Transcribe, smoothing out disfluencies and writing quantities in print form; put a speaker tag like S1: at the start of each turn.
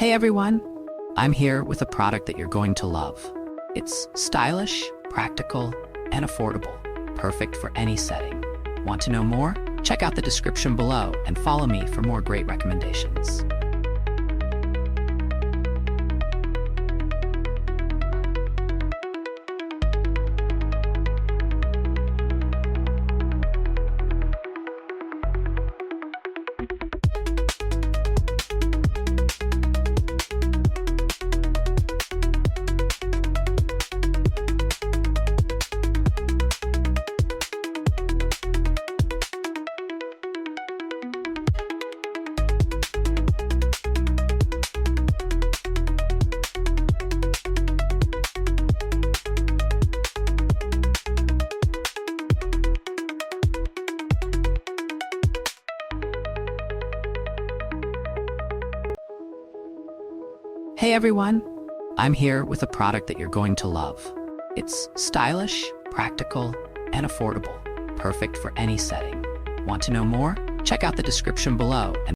S1: Hey everyone, I'm here with a product that you're going to love. It's stylish, practical, and affordable, perfect for any setting. Want to know more? Check out the description below and follow me for more great recommendations. Hey everyone, I'm here with a product that you're going to love. It's stylish, practical, and affordable, perfect for any setting. Want to know more? Check out the description below and